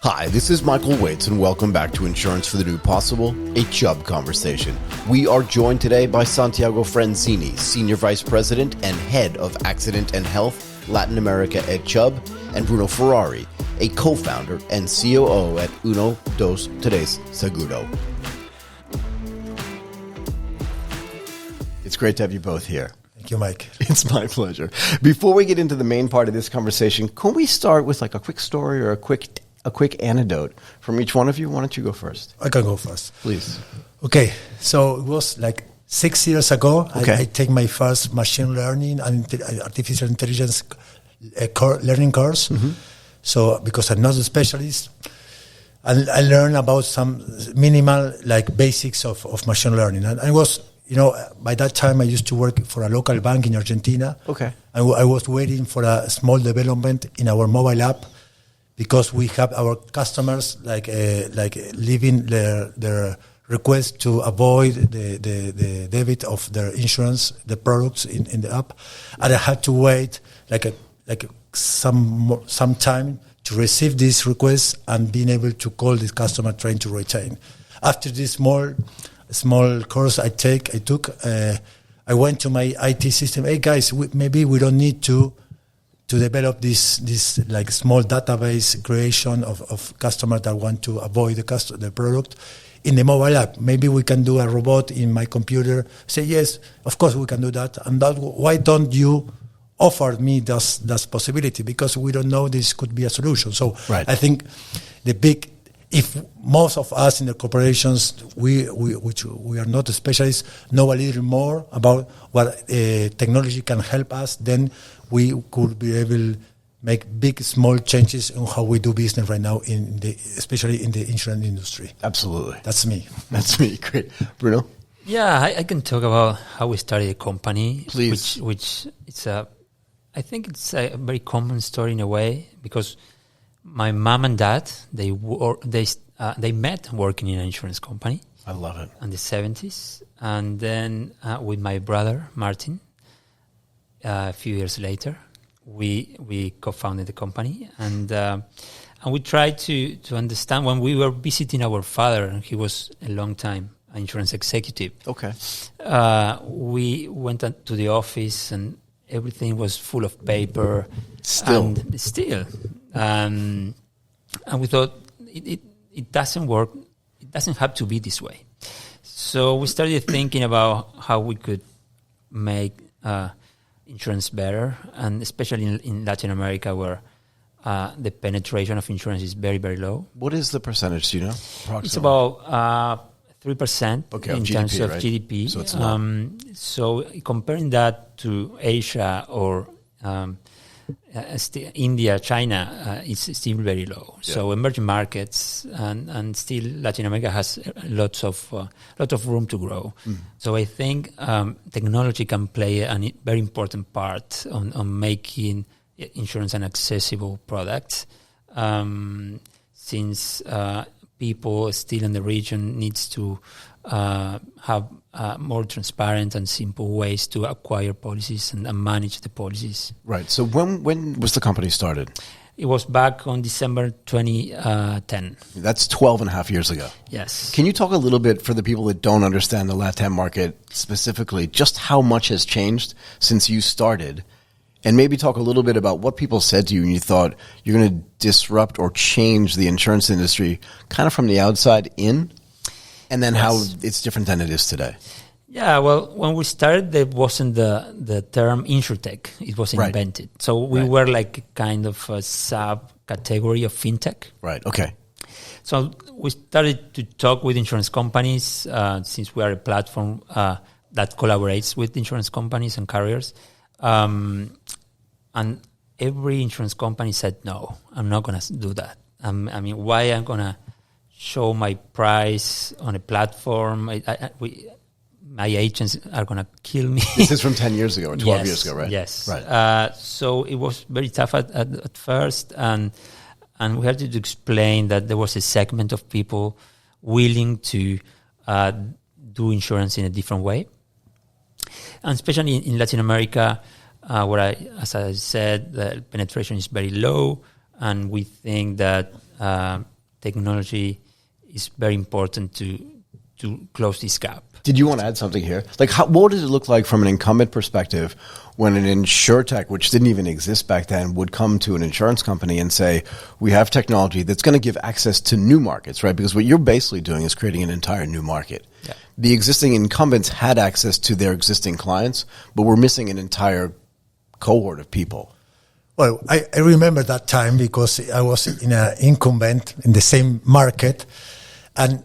Hi, this is Michael Waits, and welcome back to Insurance for the New Possible, a Chubb conversation. We are joined today by Santiago Franzini, Senior Vice President and Head of Accident and Health Latin America at Chubb, and Bruno Ferrari, a co-founder and COO at Uno, Dos, Tres, Seguro. It's great to have you both here. Thank you, Mike. It's my pleasure. Before we get into the main part of this conversation, can we start with like a quick story or a quick anecdote from each one of you? Why don't you go first? I can go first. Please. Okay, so it was like 6 years ago. Okay. I take my first machine learning and artificial intelligence learning course. Mm-hmm. So because I'm not a specialist, I learned about some minimal like basics of machine learning. And I was, by that time I used to work for a local bank in Argentina. Okay. I was waiting for a small development in our mobile app, because we have our customers like leaving their request to avoid the debit of their insurance, the products in the app, and I had to wait some time to receive this request and being able to call this customer trying to retain. After this small course I took, I went to my IT system. Hey guys, maybe we don't need to develop this like small database creation of customers that want to avoid the product in the mobile app. Maybe we can do a robot in my computer. Say yes, of course we can do that. And why don't you offer me this possibility? Because we don't know this could be a solution. So right. I think if most of us in the corporations, which we are not specialists, know a little more about what technology can help us, then we could be able to make small changes in how we do business right now, especially in the insurance industry. Absolutely. That's me. That's me. Great. Bruno? Yeah, I can talk about how we started a company. Please. Which I think it's a very common story in a way, because my mom and dad, they met working in an insurance company. I love it. In the 70s. And then with my brother, Martin, a few years later, we co-founded the company. And we tried to understand, when we were visiting our father, and he was a long time insurance executive. Okay. We went to the office and everything was full of paper. Still. And we thought it doesn't work. It doesn't have to be this way. So we started thinking about how we could make insurance better, and especially in Latin America, where the penetration of insurance is very, very low. What is the percentage, do you know? It's about 3% in GDP, terms of right? GDP. So it's low. So comparing that to Asia or India, China, it's still very low. Yeah. So emerging markets and still Latin America has lots of room to grow. Mm. So I think technology can play a very important part on making insurance an accessible product, since people still in the region needs to have more transparent and simple ways to acquire policies and manage the policies. Right. So when was the company started? It was back on December 2010. That's 12 and a half years ago. Yes. Can you talk a little bit, for the people that don't understand the LATAM market specifically, just how much has changed since you started? And maybe talk a little bit about what people said to you when you thought you're going to disrupt or change the insurance industry kind of from the outside in, and then how it's different than it is today. Yeah, well, when we started, there wasn't the term InsurTech. It was invented. Right. So we were like kind of a subcategory of fintech. Right, okay. So we started to talk with insurance companies, since we are a platform that collaborates with insurance companies and carriers. And every insurance company said, no, I'm not going to do that. Why am I going to show my price on a platform? My agents are going to kill me. This is from 10 years ago or 12 years ago, right? Yes. Right. So it was very tough at first, and we had to explain that there was a segment of people willing to do insurance in a different way. And especially in Latin America, where as I said, the penetration is very low, and we think that technology is very important to close this gap. Did you want to add something here? Like, what does it look like from an incumbent perspective when an InsurTech, which didn't even exist back then, would come to an insurance company and say, we have technology that's going to give access to new markets, right? Because what you're basically doing is creating an entire new market. Yeah. The existing incumbents had access to their existing clients, but we're missing an entire cohort of people. Well, I remember that time because I was in an incumbent in the same market, and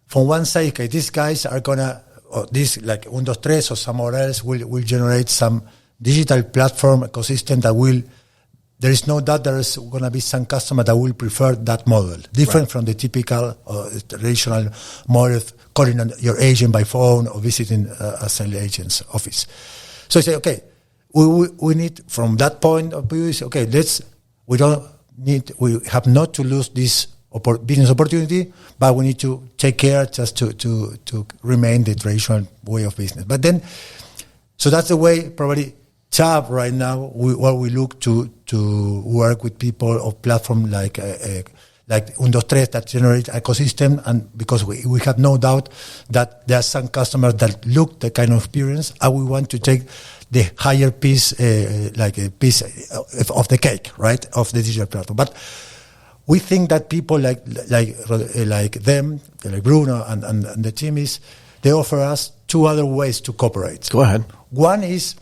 from one side, okay, these guys are gonna, or this like 1, 2, 3 or somewhere else will generate some digital platform ecosystem that will. There is no doubt there is gonna be some customer that will prefer that model, different from the typical traditional model of calling on your agent by phone or visiting a sales agent's office. So I say, okay, we need from that point of view. Okay, we have not to lose this business opportunity, but we need to take care just to remain the traditional way of business. But then, so that's the way probably Chubb right now, we look to work with people of platform like 1, 2, 3 that generate ecosystem, and because we have no doubt that there are some customers that look the kind of experience, and we want to take the higher piece, like a piece of the cake, right, of the digital platform. But we think that people like them, like Bruno and the team they offer us 2 other ways to cooperate. Go ahead. One is,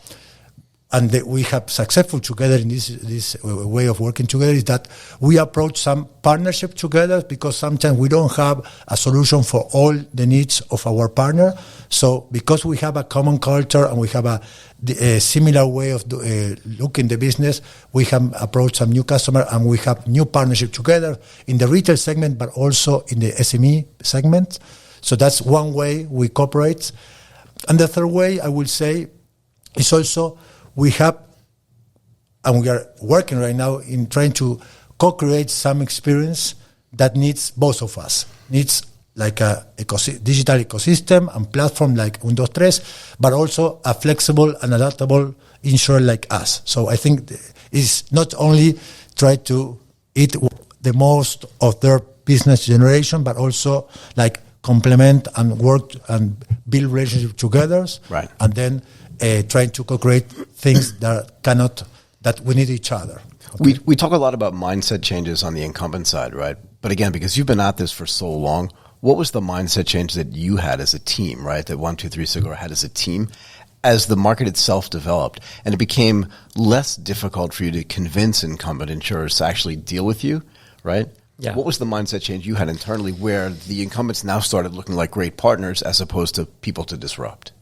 and we have successful together in this way of working together, is that we approach some partnership together because sometimes we don't have a solution for all the needs of our partner. So because we have a common culture and we have a similar way of looking the business, we can approach some new customer and we have new partnership together in the retail segment, but also in the SME segment. So that's one way we cooperate. And the third way, I will say, is also we have, and we are working right now in trying to co-create some experience that needs both of us. Needs like a digital ecosystem and platform like 1, 2, 3, but also a flexible and adaptable insurer like us. So I think it's not only try to eat the most of their business generation, but also like complement and work and build relationships together. Right. And then trying to co-create things that we need each other. Okay. We talk a lot about mindset changes on the incumbent side, right? But again, because you've been at this for so long, what was the mindset change that you had as a team, right? That 1, 2, 3 Cigar had as a team as the market itself developed and it became less difficult for you to convince incumbent insurers to actually deal with you, right? Yeah. What was the mindset change you had internally where the incumbents now started looking like great partners as opposed to people to disrupt?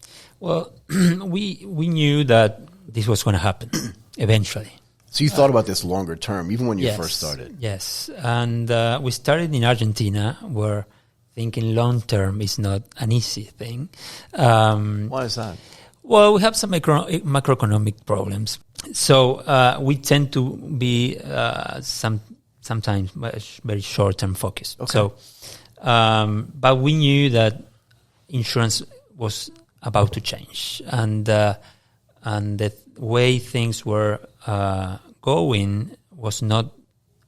Well, we knew that this was going to happen eventually. So you thought about this longer term, even when you first started? Yes, and we started in Argentina, where thinking long term is not an easy thing. Why is that? Well, we have some macroeconomic problems. So we tend to be sometimes very short-term focused. Okay. So, but we knew that insurance was about to change, and the way things were going was not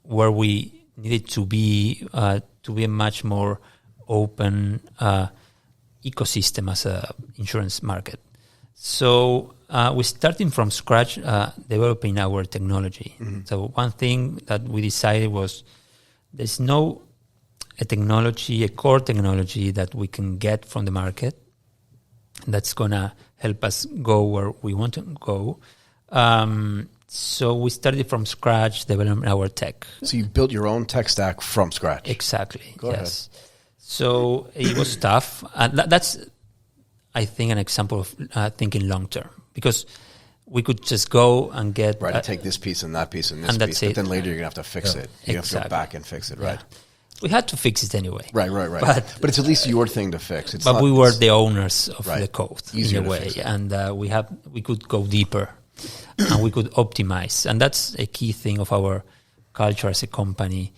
where we needed to be a much more open ecosystem as a insurance market. So we started from scratch developing our technology. Mm-hmm. So one thing that we decided was there's no a core technology that we can get from the market that's going to help us go where we want to go. So we started from scratch, developing our tech. So you built your own tech stack from scratch? Exactly, Go ahead. So it was tough. And that's, I think, an example of thinking long term. Because we could just go and get... Right, take this piece and that piece and this piece. But then later you're going to have to fix it. You have to go back and fix it, right? We had to fix it anyway. Right. But it's at least your thing to fix. We were the owners of the code Easier in a way. And we could go deeper and we could optimize. And that's a key thing of our culture as a company.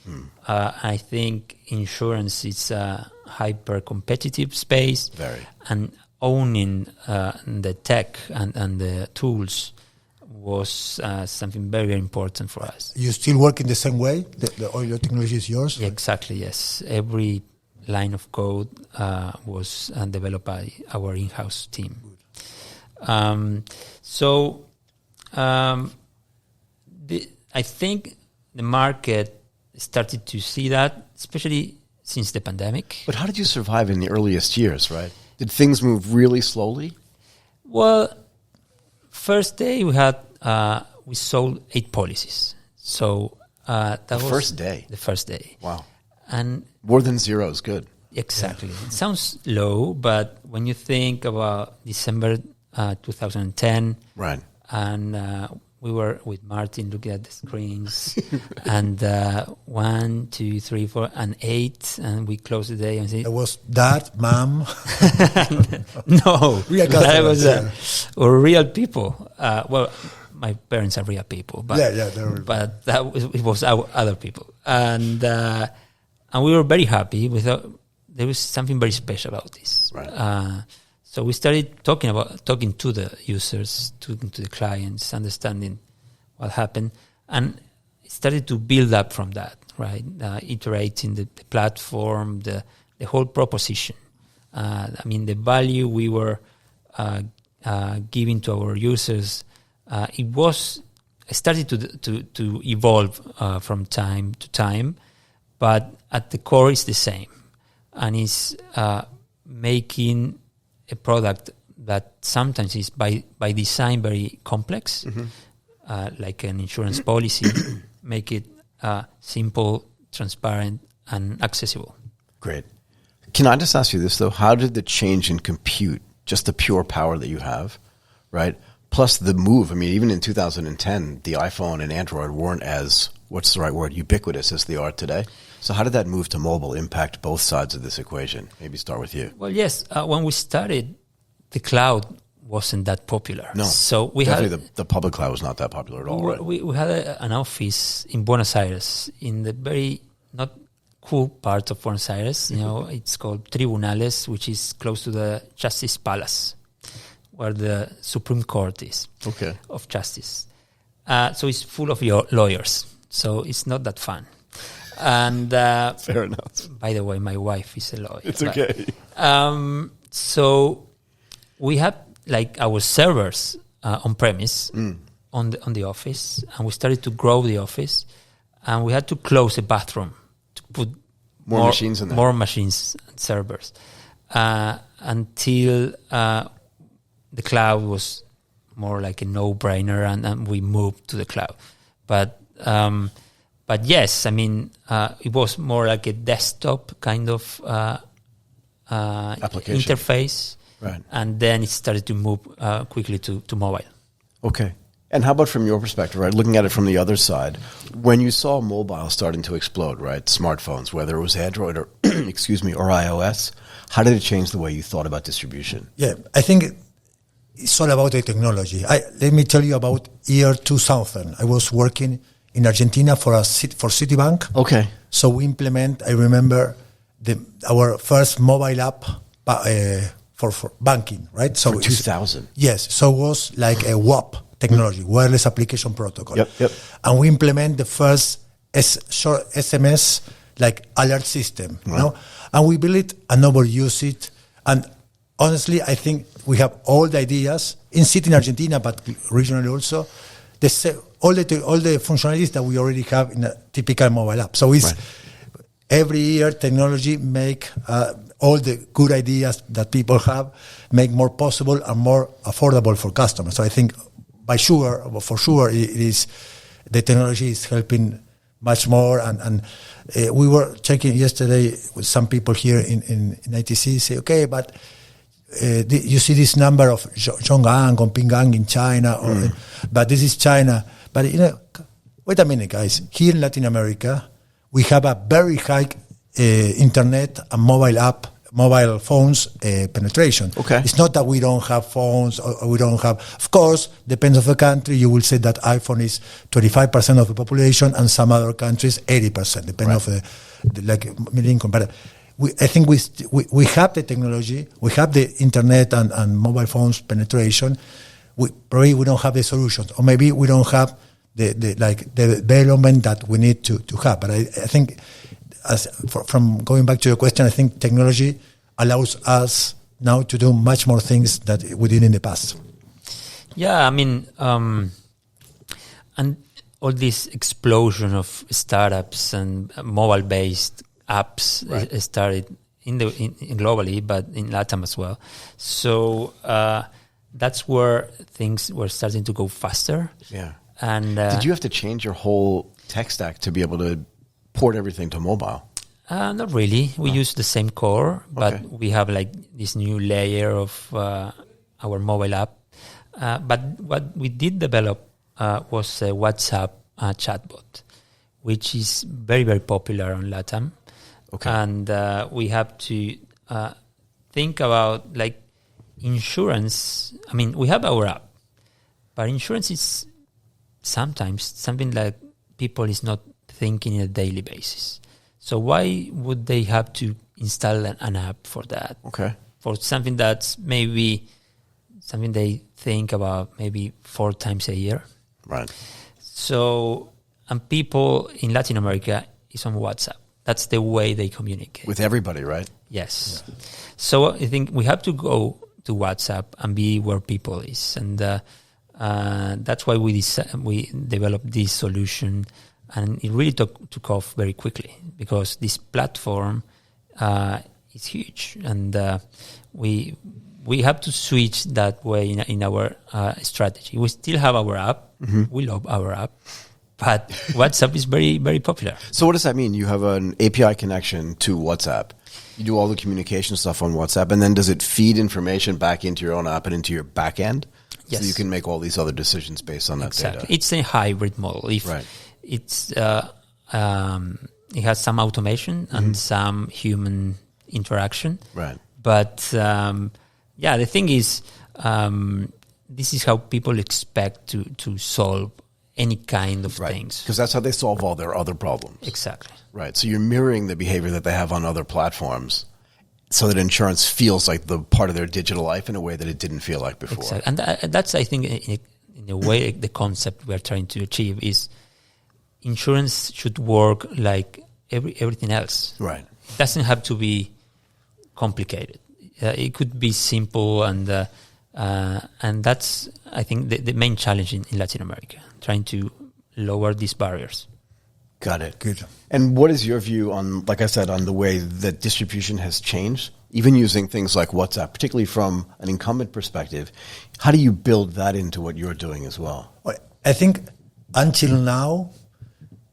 I think insurance is a hyper-competitive space. Very. And owning the tech and the tools was something very, very important for us. You still work in the same way? All your technology is yours? Yeah, exactly, yes. Every line of code was developed by our in-house team. I think the market started to see that, especially since the pandemic. But how did you survive in the earliest years, right? Did things move really slowly? Well, first day we sold 8 policies. So that was first day. The first day. Wow. And more than 0 is good. Exactly. Yeah. It sounds low, but when you think about December 2010, right, and we were with Martin looking at the screens, and 1, 2, 3, 4, and 8, and we closed the day and said, "It was Dad, Mom." No, real that was or real people. Well, my parents are real people, but but it was our other people, and we were very happy. There was something very special about this. Right. So we started talking to the users, talking to the clients, understanding what happened, and it started to build up from that, right? Iterating the platform, the whole proposition. The value we were giving to our users, it started to evolve from time to time, but at the core it's the same, and it's making a product that sometimes is by design very complex, like an insurance policy, make it simple, transparent, and accessible. Great. Can I just ask you this, though? How did the change in compute, just the pure power that you have, right, plus the move, even in 2010, the iPhone and Android weren't as, what's the right word, ubiquitous as they are today? So how did that move to mobile impact both sides of this equation? Maybe start with you. Well, yes. When we started, the cloud wasn't that popular. No, so we definitely the public cloud was not that popular at all, right? We had an office in Buenos Aires, in the very not cool part of Buenos Aires. It's called Tribunales, which is close to the Justice Palace, where the Supreme Court is of Justice. So it's full of lawyers. So it's not that fun. And fair enough. By the way, my wife is a lawyer. It's okay. So we had our servers on premise on the office, and we started to grow the office, and we had to close a bathroom to put more machines in there. More machines and servers until the cloud was more like a no-brainer, and we moved to the cloud. But yes, it was more like a desktop kind of application interface, right? And then it started to move quickly to mobile. Okay. And how about from your perspective, right? Looking at it from the other side, when you saw mobile starting to explode, right? Smartphones, whether it was Android or or iOS, how did it change the way you thought about distribution? Yeah, I think it's all about the technology. Let me tell you about year 2000. I was working in Argentina for Citibank. Okay. So we I remember our first mobile app for banking, right? So for 2000. Yes. So it was like a WAP technology, wireless application protocol. Yep. And we implement the first short SMS alert system, and we build it and nobody use it. And honestly, I think we have all the ideas in Argentina, but regionally also. All the functionalities that we already have in a typical mobile app. So it's every year technology make all the good ideas that people have make more possible and more affordable for customers. So I think for sure it is the technology is helping much more. And we were checking yesterday with some people here in ITC say, okay, but you see this number of Zhonggang or Pinggang in China, but this is China. But wait a minute, guys. Here in Latin America, we have a very high internet and mobile phones penetration. Okay. It's not that we don't have phones or we don't have. Of course, depends on the country. You will say that iPhone is 25% of the population, and some other countries 80%, depending on the middle income. But I think we have the technology, we have the internet and mobile phones penetration. we don't have the solutions, or maybe we don't have the development that we need to have. But I think, from going back to your question, I think technology allows us now to do much more things that we did in the past. Yeah, I mean, and all this explosion of startups and mobile-based apps started in globally, but in LATAM as well. So that's where things were starting to go faster. Yeah. And did you have to change your whole tech stack to be able to port everything to mobile? Not really. We use the same core, but we have like this new layer of our mobile app. But what we did develop was a WhatsApp chatbot, which is very, very popular on LATAM. Okay. And we have to think about like insurance. I mean, we have our app, but insurance is sometimes something that people is not thinking on a daily basis. So why would they have to install an app for that? Okay. For something that's maybe something they think about maybe 4 times a year. Right. So, and people in Latin America is on WhatsApp. That's the way they communicate. With everybody, right? Yes. Yeah. So I think we have to go to WhatsApp and be where people is. And that's why we developed this solution. And it really took off very quickly because this platform is huge. And we have to switch that way in our strategy. We still have our app. Mm-hmm. We love our app. But WhatsApp is very, very popular. So what does that mean? You have an API connection to WhatsApp. You do all the communication stuff on WhatsApp, and then does it feed information back into your own app and into your back end? Yes. So you can make all these other decisions based on that data. It's a hybrid model. It has some automation and some human interaction. Right. But the thing is, this is how people expect to solve any kind of things. Because that's how they solve all their other problems. Exactly. Right. So you're mirroring the behavior that they have on other platforms so that insurance feels like the part of their digital life in a way that it didn't feel like before. Exactly. And that's, I think, in a way, the concept we're trying to achieve is insurance should work like everything else. Right. It doesn't have to be complicated. It could be simple, and that's, I think, the main challenge in Latin America, trying to lower these barriers. Got it. Good. And what is your view on, like I said, on the way that distribution has changed, even using things like WhatsApp, particularly from an incumbent perspective? How do you build that into what you're doing as well? Well, I think until now,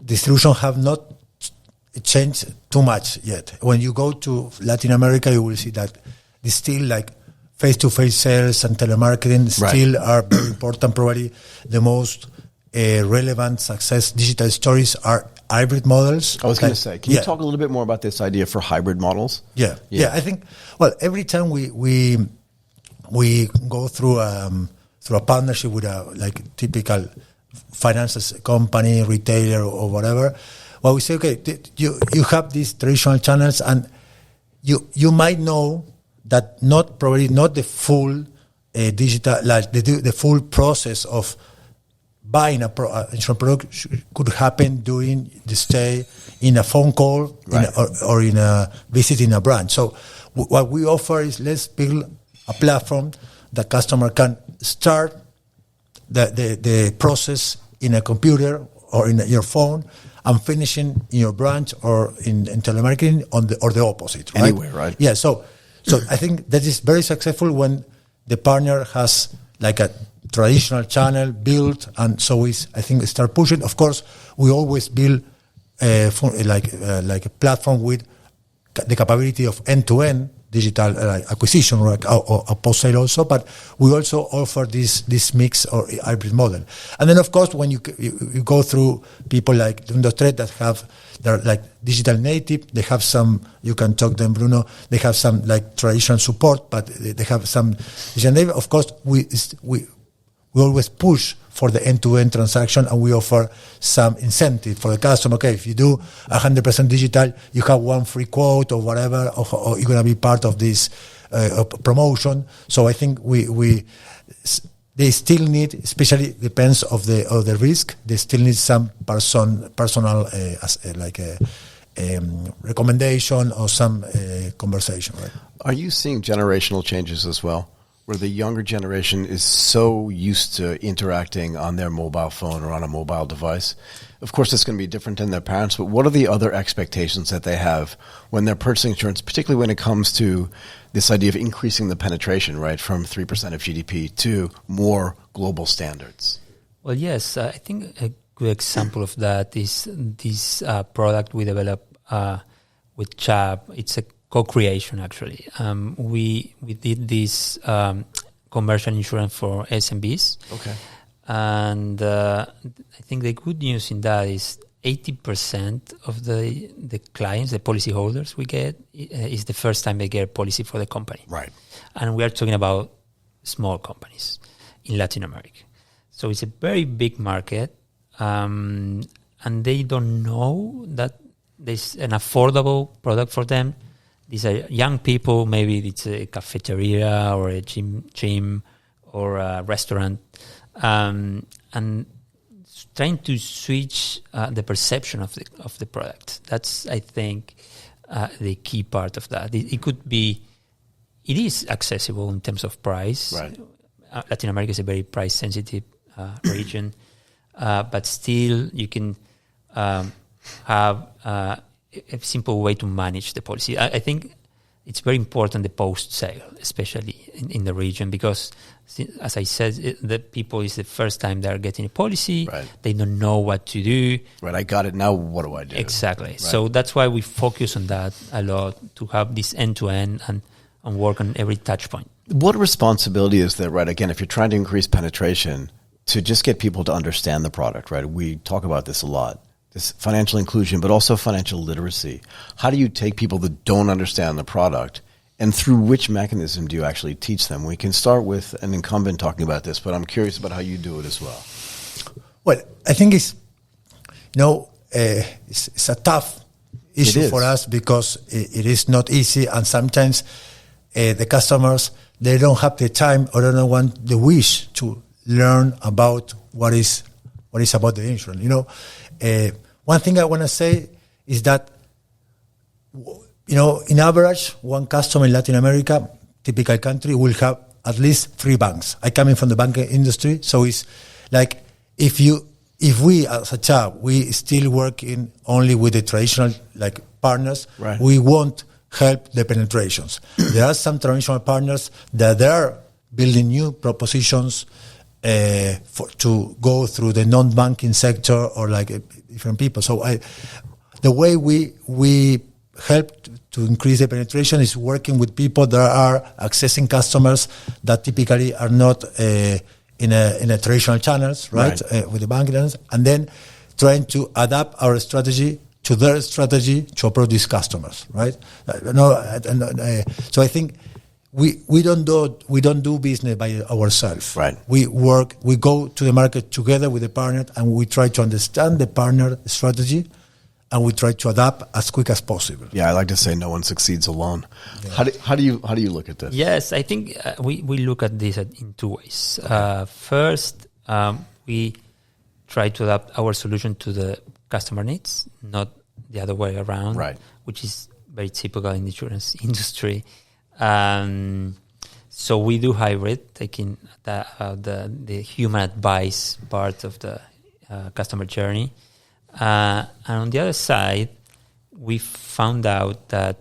distribution have not changed too much yet. When you go to Latin America, you will see that it's still like face-to-face sales and telemarketing still are very important. Probably the most relevant success digital stories are hybrid models. I was going to say, can you talk a little bit more about this idea for hybrid models? Yeah. I think, well, every time we go through a partnership with a like typical finance company, retailer, or whatever, well, we say, okay, you have these traditional channels, and you might know that probably not the full digital, like the full process of buying an insurance product could happen during the stay in a phone call or in a visit in a branch. So what we offer is, let's build a platform that customer can start the process in a computer or in your phone and finishing in your branch or in telemarketing or the opposite. Right? Anywhere, right? Yeah. So I think that is very successful when the partner has like a traditional channel built, and so I think start pushing. Of course, we always build like a platform with the capability of end-to-end digital acquisition or post-sale also, but we also offer this mix or hybrid model. And then, of course, when you go through people like InsurTech that they're like digital native, they have some, you can talk to them, Bruno, they have some like traditional support, but they have some digital native. Of course, we always push for the end-to-end transaction, and we offer some incentive for the customer. Okay, if you do 100% digital, you have one free quote or whatever, or you're going to be part of this promotion. So I think the they still need, especially depends of the risk. They still need some personal recommendation or some conversation. Right? Are you seeing generational changes as well, where the younger generation is so used to interacting on their mobile phone or on a mobile device? Of course, it's going to be different than their parents, but what are the other expectations that they have when they're purchasing insurance, particularly when it comes to this idea of increasing the penetration, right, from 3% of GDP to more global standards? Well, yes, I think a good example of that is this product we developed with Chubb. It's a co-creation, actually. We did this commercial insurance for SMBs. Okay. And I think the good news in that is 80% of the clients, the policyholders we get, is the first time they get a policy for the company. Right. And we are talking about small companies in Latin America. So it's a very big market, and they don't know that there's an affordable product for them. These are young people, maybe it's a cafeteria or a gym or a restaurant, and trying to switch the perception of the product. That's, I think, the key part of that. It is accessible in terms of price. Right. Latin America is a very price sensitive region, but still you can have a simple way to manage the policy. I think it's very important, the post-sale, especially in the region, because, as I said, the people is the first time they're getting a policy. Right. They don't know what to do. Right, I got it. Now what do I do? Exactly. Right. So that's why we focus on that a lot, to have this end-to-end and work on every touch point. What responsibility is there, right, again, if you're trying to increase penetration, to just get people to understand the product, right? We talk about this a lot. This financial inclusion, but also financial literacy. How do you take people that don't understand the product, and through which mechanism do you actually teach them? We can start with an incumbent talking about this, but I'm curious about how you do it as well. Well, I think it's a tough issue for us, because it is not easy, and sometimes the customers, they don't have the time or they don't want the wish to learn about what is about the insurance. One thing I want to say is that, in average, one customer in Latin America, typical country, will have at least 3 banks. I come in from the banking industry, so it's like if we as a Chubb, we still working only with the traditional partners, right, we won't help the penetrations. There are some traditional partners that they are building new propositions to go through the non-banking sector or different people. So the way we help to increase the penetration is working with people that are accessing customers that typically are not in a traditional channels, right? With the banking, and then trying to adapt our strategy to their strategy to approach these customers, right? So I think we don't do business by ourselves. Right. We go to the market together with the partner, and we try to understand the partner strategy, and we try to adapt as quick as possible. Yeah, I like to say no one succeeds alone. Yeah. How do you look at this? Yes, I think we look at this in 2 ways. Okay. First, we try to adapt our solution to the customer needs, not the other way around, right, which is very typical in the insurance industry. So we do hybrid, taking the human advice part of the customer journey. And on the other side, we found out that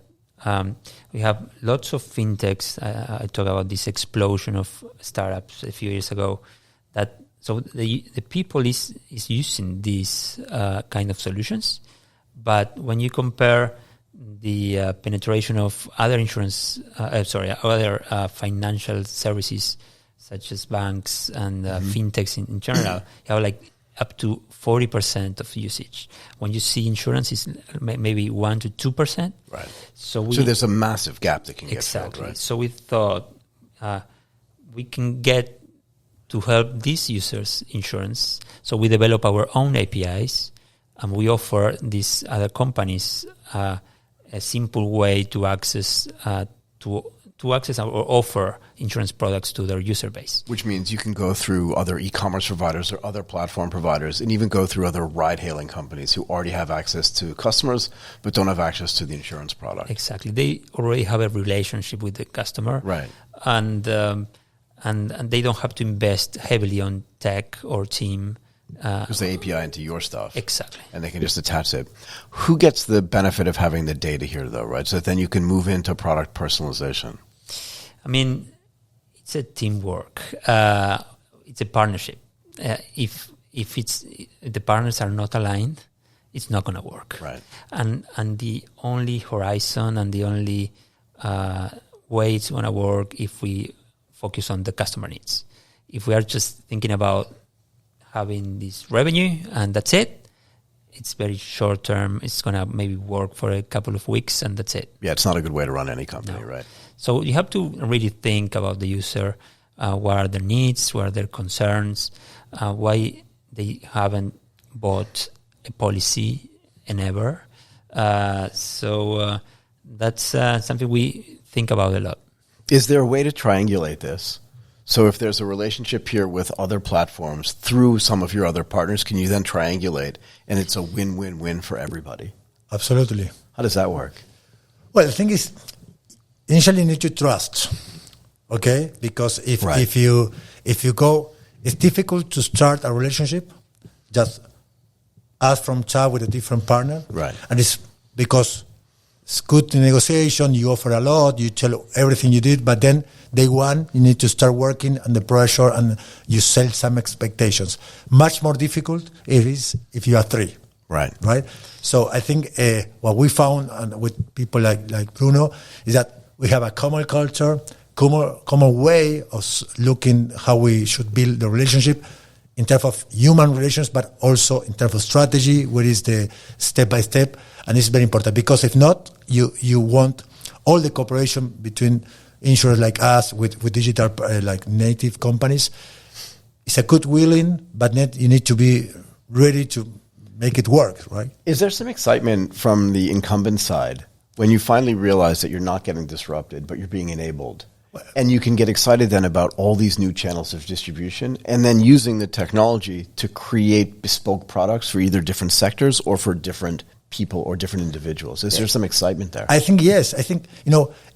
we have lots of fintechs. I talked about this explosion of startups a few years ago. So the people is using these kind of solutions, but when you compare the penetration of other other financial services such as banks and fintechs in general, you have up to 40% of usage. When you see insurance, is maybe 1 to 2%. Right. So there's a massive gap that can get exactly filled, right? So we thought we can get to help these users insurance. So we develop our own APIs, and we offer these other companies a simple way to access to to access or offer insurance products to their user base. Which means you can go through other e-commerce providers or other platform providers and even go through other ride-hailing companies who already have access to customers but don't have access to the insurance product. Exactly. They already have a relationship with the customer. Right. And they don't have to invest heavily on tech or team. Because they API into your stuff. Exactly. And they can just attach it. Who gets the benefit of having the data here, though, right? So that then you can move into product personalization. I mean, it's a teamwork. It's a partnership. If the partners are not aligned, it's not going to work. Right. And the only horizon and the only way it's going to work if we focus on the customer needs. If we are just thinking about having this revenue and that's it, it's very short term. It's going to maybe work for a couple of weeks and that's it. Yeah, it's not a good way to run any company, right? So you have to really think about the user. What are their needs? What are their concerns? Why they haven't bought a policy ever. So that's something we think about a lot. Is there a way to triangulate this? So if there's a relationship here with other platforms through some of your other partners, can you then triangulate and it's a win-win-win for everybody? Absolutely. How does that work? Well, the thing is, initially you need to trust, okay? Because if you go, it's difficult to start a relationship just us from Chubb with a different partner. Right. And it's because it's good negotiation, you offer a lot, you tell everything you did, but then day one, you need to start working under pressure and you sell some expectations. Much more difficult it is if you are three. Right. Right? So I think what we found and with people like Bruno is that we have a common culture, common way of looking how we should build the relationship in terms of human relations, but also in terms of strategy, what is the step-by-step. And it's very important because if not, you want all the cooperation between insurers like us with digital like native companies. It's a good willing, but you need to be ready to make it work, right? Is there some excitement from the incumbent side when you finally realize that you're not getting disrupted, but you're being enabled? And you can get excited then about all these new channels of distribution and then using the technology to create bespoke products for either different sectors or for different people or different individuals. Is there some excitement there? I think yes. I think,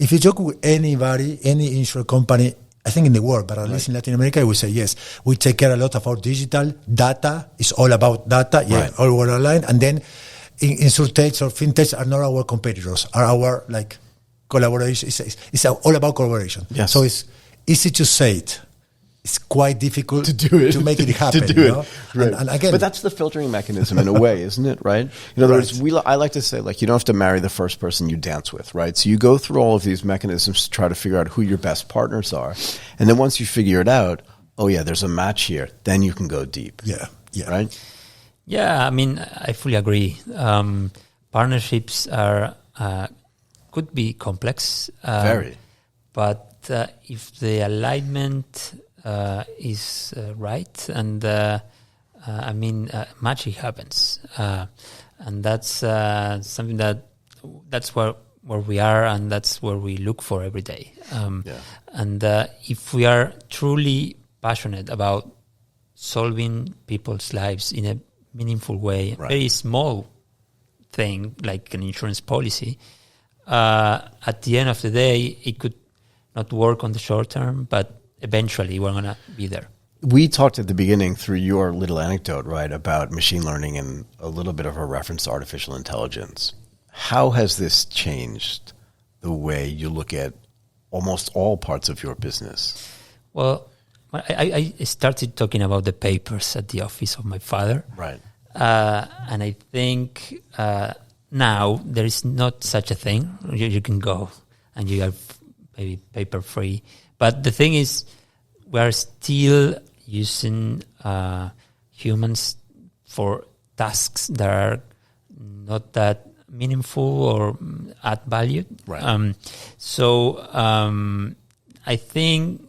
if you talk with anybody, any insurance company, I think in the world, but at least in Latin America, we say yes. We take care a lot of our digital data. It's all about data. Yeah, all we're aligned. And then InsurTech or FinTech are not our competitors, are our collaboration. It's all about collaboration. Yes. So it's easy to say it. It's quite difficult to do it, to make it happen. to do it. Right. And again, but that's the filtering mechanism in a way, isn't it? Right. In other words, I like to say, you don't have to marry the first person you dance with, right? So you go through all of these mechanisms to try to figure out who your best partners are, and then once you figure it out, oh yeah, there's a match here. Then you can go deep. Yeah. Right. Yeah, I mean, I fully agree. Partnerships could be complex. Very. But if the alignment is right, and magic happens, and that's something that's where we are, and that's where we look for every day. And if we are truly passionate about solving people's lives in a meaningful way, very small thing like an insurance policy, at the end of the day, it could not work on the short term, but eventually we're going to be there. We talked at the beginning through your little anecdote, right, about machine learning and a little bit of a reference to artificial intelligence. How has this changed the way you look at almost all parts of your business? Well, I started talking about the papers at the office of my father. Right. And I think now there is not such a thing. You can go and you are maybe paper free. But the thing is, we are still using humans for tasks that are not that meaningful or add value. Right. I think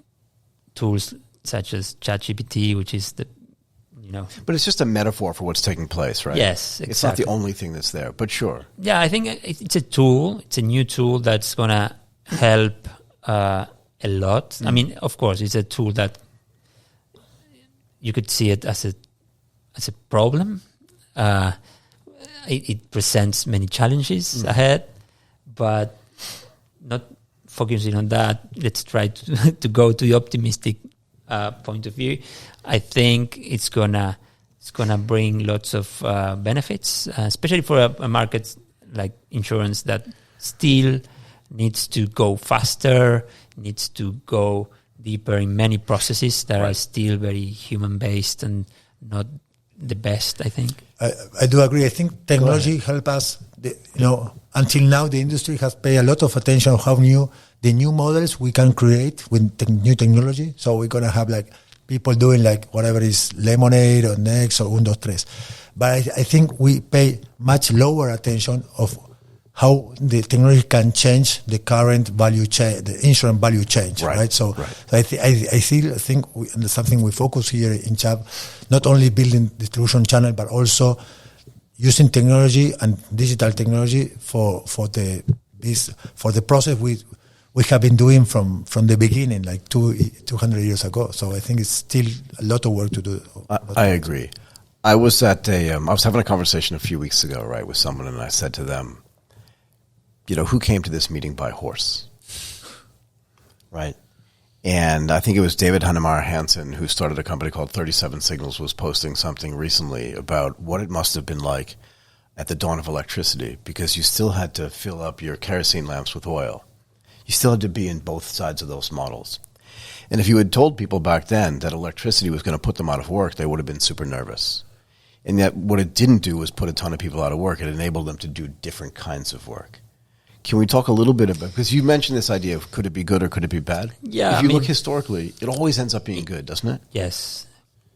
tools such as ChatGPT, which is But it's just a metaphor for what's taking place, right? Yes, exactly. It's not the only thing that's there, but sure. Yeah, I think it's a tool. It's a new tool that's going to help a lot. I mean, of course, it's a tool that you could see it as a problem. It presents many challenges ahead, but not focusing on that. Let's try to go to the optimistic point of view. I think it's gonna bring lots of benefits, especially for a market like insurance that still needs to go faster, needs to go deeper in many processes that are still very human-based and not the best, I think. I do agree. I think technology help us. Until now, the industry has paid a lot of attention on how the new models we can create with new technology. So we're gonna have like people doing like whatever is Lemonade or Next or 1, 2, 3. But I think we pay much lower attention of how the technology can change the current value chain, the insurance value chain, right? So I think something we focus here in Chubb, not only building distribution channel, but also using technology and digital technology for the process we have been doing from the beginning, like 200 years ago. So I think it's still a lot of work to do. I agree. I was I was having a conversation a few weeks ago, right, with someone, and I said to them, who came to this meeting by horse, right? And I think it was David Hannemar Hansen, who started a company called 37 Signals, was posting something recently about what it must have been like at the dawn of electricity, because you still had to fill up your kerosene lamps with oil. You still had to be in both sides of those models. And if you had told people back then that electricity was going to put them out of work, they would have been super nervous. And yet what it didn't do was put a ton of people out of work. It enabled them to do different kinds of work. Can we talk a little bit about, because you mentioned this idea of could it be good or could it be bad? Yeah. If you look historically, it always ends up being good, doesn't it? Yes.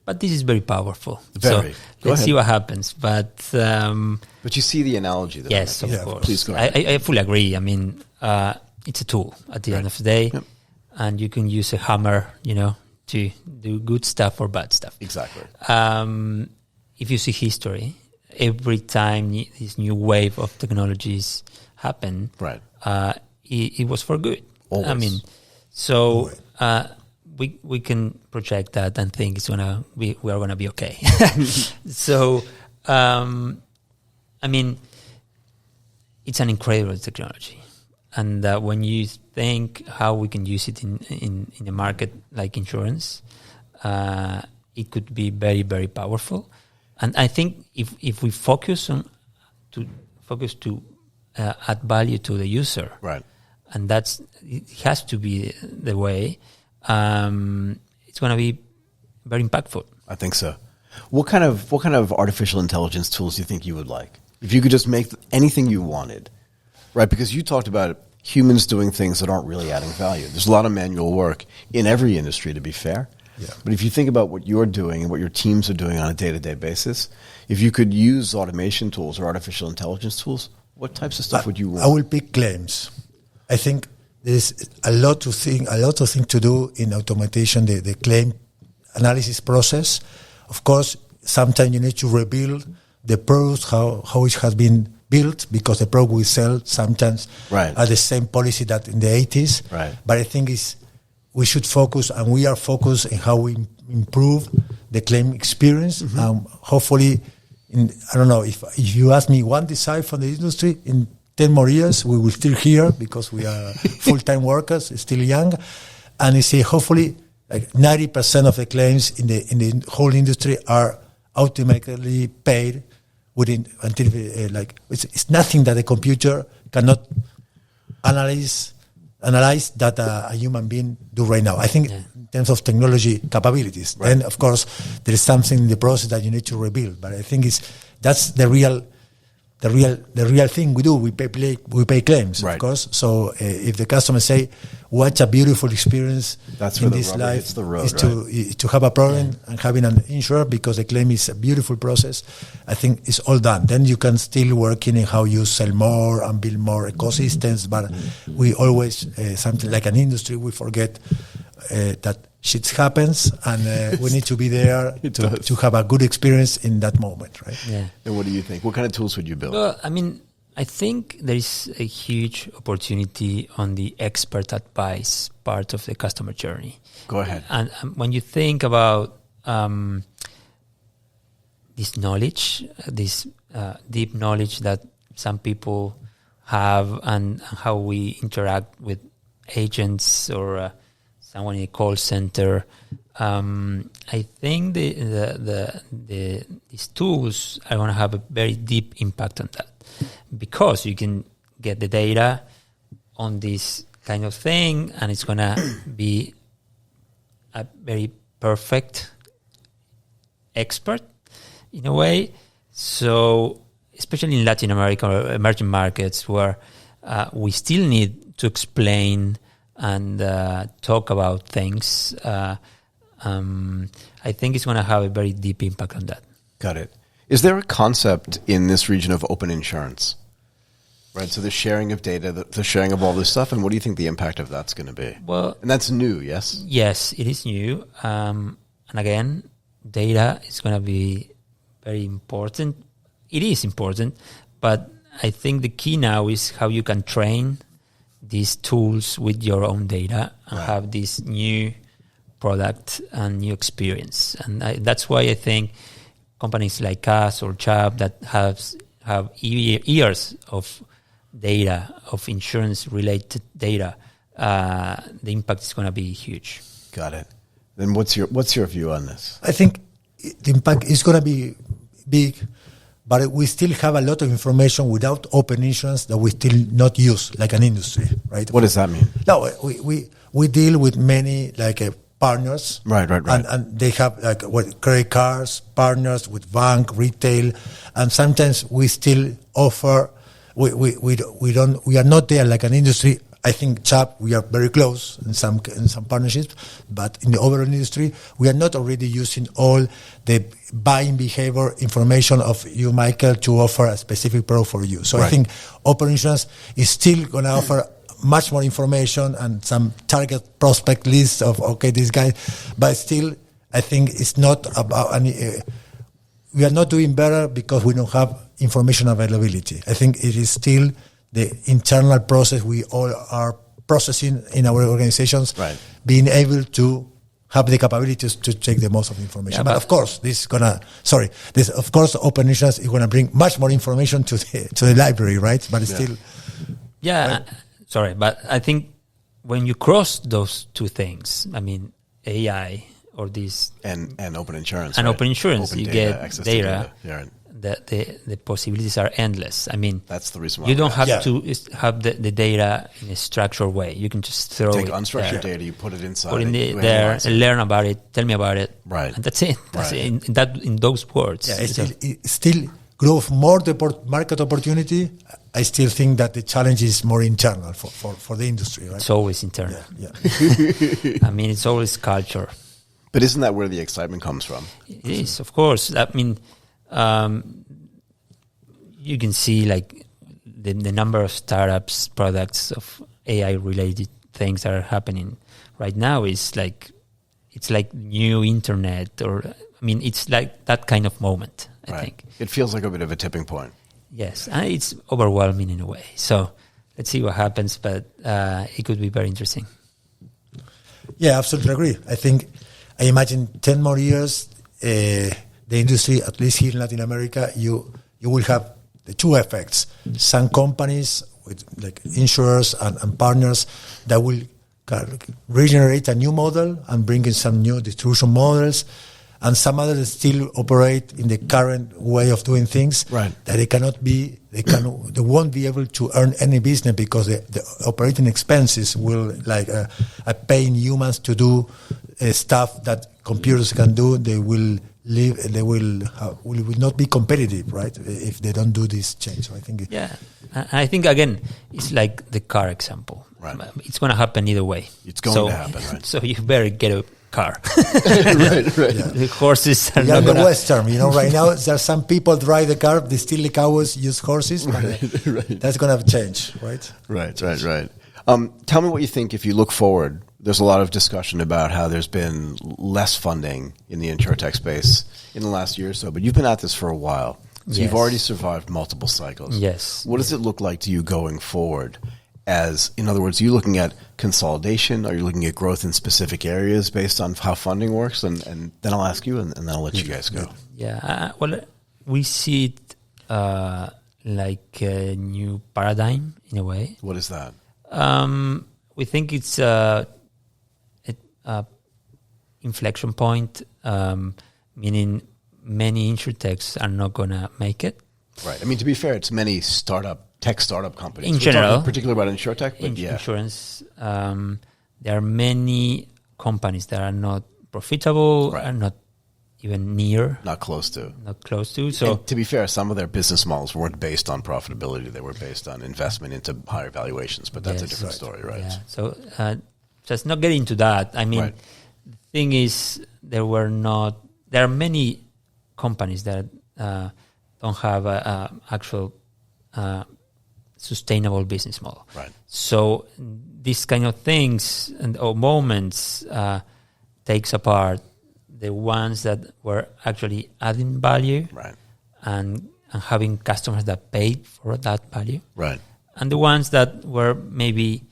But this is very powerful. Very. So let's see what happens. But you see the analogy that yes, of course. Please go ahead. I fully agree. I mean, it's a tool at the end of the day. Yep. And you can use a hammer, to do good stuff or bad stuff. Exactly. If you see history, every time this new wave of technologies happen, it was for good. Always. I mean, so we can project that and think we are gonna be okay. So, I mean, it's an incredible technology, and when you think how we can use it in a market like insurance, it could be very, very powerful. And I think if we focus to add value to the user, right, and it has to be the way, it's going to be very impactful. I think so. What kind of artificial intelligence tools do you think you would like if you could just make anything you wanted, right? Because you talked about humans doing things that aren't really adding value. There's a lot of manual work in every industry, to be fair. Yeah. But if you think about what you're doing and what your teams are doing on a day-to-day basis, if you could use automation tools or artificial intelligence tools, what types of stuff would you want? I will pick claims. I think there's a lot of things to do in automation, the claim analysis process. Of course, sometimes you need to rebuild the product, how it has been built, because the product we sell sometimes are the same policy that in the 80s. Right. But I think we should focus, and we are focused on how we improve the claim experience. Hopefully, I don't know, if you ask me one desire for the industry, in 10 more years, we will still here because we are full-time workers, still young. And you see, hopefully, like 90% of the claims in the whole industry are automatically paid until it's nothing that a computer cannot analyze that a human being do right now. I think in terms of technology capabilities, then of course there is something in the process that you need to rebuild. But I think that's the real thing we do. We pay claims, of course. So if the customer say, "What a beautiful experience in this life is to have a problem and having an insurer because the claim is a beautiful process," I think it's all done. Then you can still work in how you sell more and build more ecosystems. But we always something like an industry, we forget that shit happens, and we need to be there to have a good experience in that moment, right? Yeah. And what do you think? What kind of tools would you build? Well, I mean, I think there is a huge opportunity on the expert advice part of the customer journey. Go ahead. And when you think about this knowledge, this deep knowledge that some people have, and how we interact with agents or someone in a call center, I think these tools are going to have a very deep impact on that, because you can get the data on this kind of thing, and it's going to be a very perfect expert in a way. So especially in Latin America or emerging markets, where we still need to explain and talk about things, I think it's going to have a very deep impact on that. Got it. Is there a concept in this region of open insurance? Right, so the sharing of data, the sharing of all this stuff, and what do you think the impact of that's going to be? Well, and that's new, yes? Yes, it is new. And again, data is going to be very important. It is important, but I think the key now is how you can train these tools with your own data and have this new product and new experience. And that's why I think companies like us or Chubb that have years of data, of insurance-related data, the impact is going to be huge. Got it. Then what's your view on this? I think the impact is going to be big, but we still have a lot of information without open insurance that we still not use like an industry, right? What does that mean? No, we deal with many partners, right, and they have credit cards, partners with bank, retail, and sometimes we still offer. We are not there like an industry. I think Chubb, we are very close in some partnerships, but in the overall industry, we are not already using all the buying behavior information of you, Michael, to offer a specific product for you. So I think open insurance is still going to offer much more information and some target prospect lists of, this guy, but still, I think it's not about any, we are not doing better because we don't have information availability. I think it is still the internal process we all are processing in our organizations, being able to have the capabilities to take the most of the information. But of course, open insurance is going to bring much more information to the library, right? But it's still... Yeah, sorry, but I think when you cross those two things, I mean, AI or this... And open insurance. And open insurance, open you data, get data. Yeah. The possibilities are endless. I mean, that's the reason why you don't have to have the data in a structured way. You can just throw take it unstructured there. data, you put it inside, put it there, learn about it, tell me about it, right? And that's it. That's it. In those words. Yeah, it still growth more the market opportunity. I still think that the challenge is more internal for the industry. Right? It's always internal. Yeah. I mean, it's always culture. But isn't that where the excitement comes from? It is, of course. I mean. You can see the number of startups, products of AI-related things that are happening right now is it's like new internet, or I mean, it's like that kind of moment. I think it feels like a bit of a tipping point. Yes, and it's overwhelming in a way. So let's see what happens, but it could be very interesting. Yeah, absolutely agree. I imagine 10 more years, the industry, at least here in Latin America, you will have the two effects. Some companies with insurers and partners that will regenerate a new model and bring in some new distribution models, and some others still operate in the current way of doing things. Right. That they won't be able to earn any business because the operating expenses will paying humans to do stuff that computers can do. They will will not be competitive, right? If they don't do this change. So I think. Yeah, I think again, it's like the car example. Right. It's going to happen either way. It's going to happen, right? So you better get a car. right. Yeah. The horses are not not the gonna... Western. Right now, there are some people drive the car. They steal the cows, use horses. Right. That's going to change, right? Right. Tell me what you think if you look forward. There's a lot of discussion about how there's been less funding in the InsurTech space in the last year or so, but you've been at this for a while. So you've already survived multiple cycles. Yes. What does it look like to you going forward? As, in other words, are you looking at consolidation? Are you looking at growth in specific areas based on how funding works? And then I'll ask you, and then I'll let you guys go. Yeah. Well, we see it like a new paradigm in a way. What is that? We think it's a inflection point, meaning many InsurTechs are not going to make it. Right. I mean, to be fair, it's many tech startup companies. In general. Particularly about InsurTech, but insurance, there are many companies that are not profitable, are not even near. Not close to. So, and to be fair, some of their business models weren't based on profitability. They were based on investment into higher valuations, but that's a different story, right? Yeah. So just not getting into that. I mean, the thing is, there are many companies that don't have an actual sustainable business model. Right. So these kind of things or moments takes apart the ones that were actually adding value, right, and having customers that paid for that value, right, and the ones that were maybe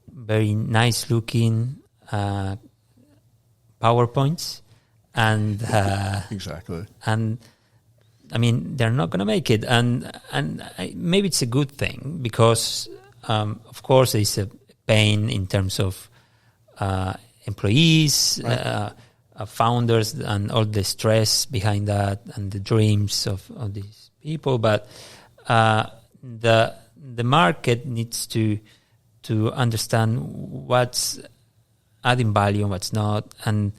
very nice looking PowerPoints and exactly, and I mean they're not going to make it, and maybe it's a good thing because of course there's a pain in terms of employees. Right. Founders and all the stress behind that and the dreams of these people, but the market needs to understand what's adding value and what's not, and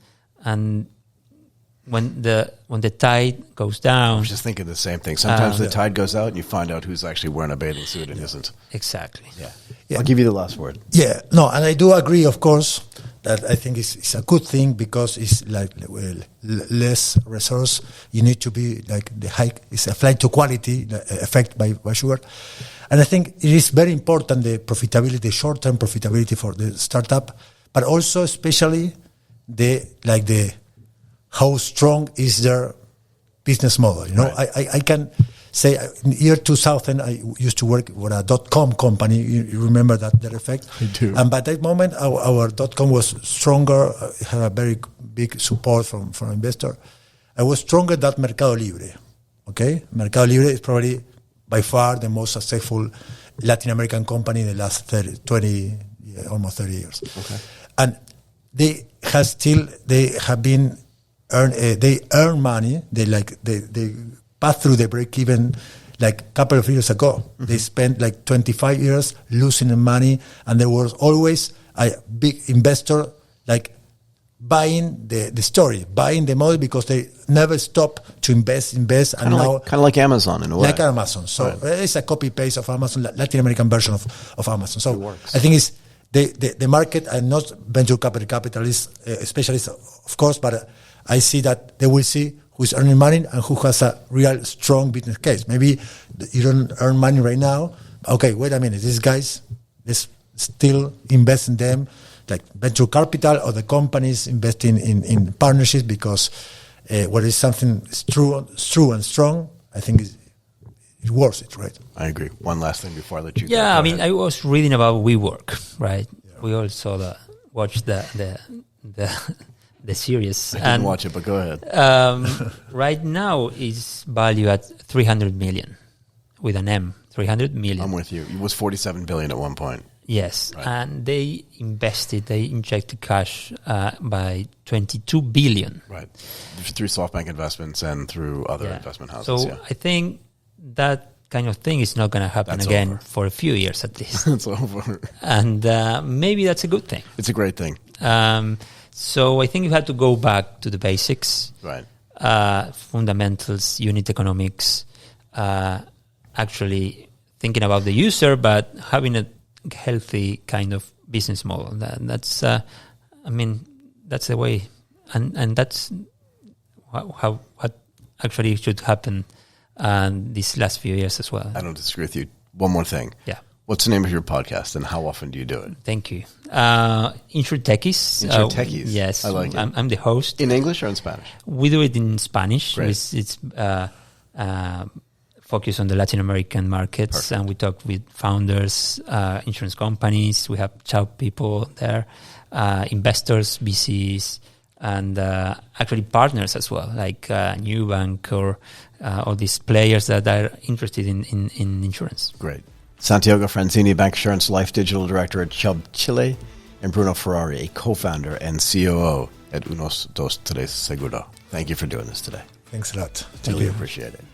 when the tide goes down. I was just thinking the same thing. Sometimes the tide goes out and you find out who's actually wearing a bathing suit and isn't. Exactly. Yeah. I'll give you the last word. Yeah, no, and I do agree, of course, that I think it's a good thing because it's like less resource. You need to be like the hike. It's a flight to quality effect by sure. And I think it is very important, the profitability, short-term profitability for the startup, but also especially the how strong is their business model. You know, right. I can say in year 2000, I used to work with a .com company. You remember that effect? I do. And by that moment, our .com was stronger, had a very big support from investor. I was stronger than Mercado Libre. Okay? Mercado Libre is probably by far the most successful Latin American company in the last almost 30 years. Okay. And they earn money. They passed through the break even like a couple of years ago. Mm-hmm. They spent like 25 years losing money, and there was always a big investor like buying the story, buying the model, because they never stop to invest, and now kind of like Amazon in a way. Like Amazon. So it's a copy paste of Amazon, Latin American version of Amazon. So it works. I think it's the market. I'm not venture capitalist, specialist, of course, but I see that they will see who's earning money and who has a real strong business case. Maybe you don't earn money right now. Okay, wait a minute. These guys, let's still invest in them, like venture capital or the companies investing in partnerships, because what is something true and strong, I think it worth it, right? I agree. One last thing before I let you go. Yeah, I mean, I was reading about WeWork, right? Yeah. We also watched the series. I didn't watch it, but go ahead. Right now is valued at 300 million with an M. 300 million. I'm with you. It was 47 billion at one point. Yes, right. And they injected cash by 22 billion. Right, through SoftBank investments and through other investment houses. So I think that kind of thing is not going to happen again for a few years at least. It's over. And maybe that's a good thing. It's a great thing. So I think you have to go back to the basics. Right. Fundamentals, unit economics, actually thinking about the user, but having a healthy kind of business model. That's the way, and that's what actually should happen these last few years as well. I don't disagree with you. One more thing. Yeah. What's the name of your podcast, and how often do you do it? Thank you. InsurTechies. InsurTechies. Yes. I like it. I'm the host. In English or in Spanish? We do it in Spanish. Great. It's focus on the Latin American markets. Perfect. And we talk with founders, insurance companies. We have Chubb people there, investors, VCs, and actually partners as well, like Nubank or all these players that are interested in insurance. Great. Santiago Franzini, Bancassurance Life Digital Director at Chubb Chile, and Bruno Ferrari, a co-founder and COO at Unos Dos Tres Seguro. Thank you for doing this today. Thanks a lot. Really appreciate it.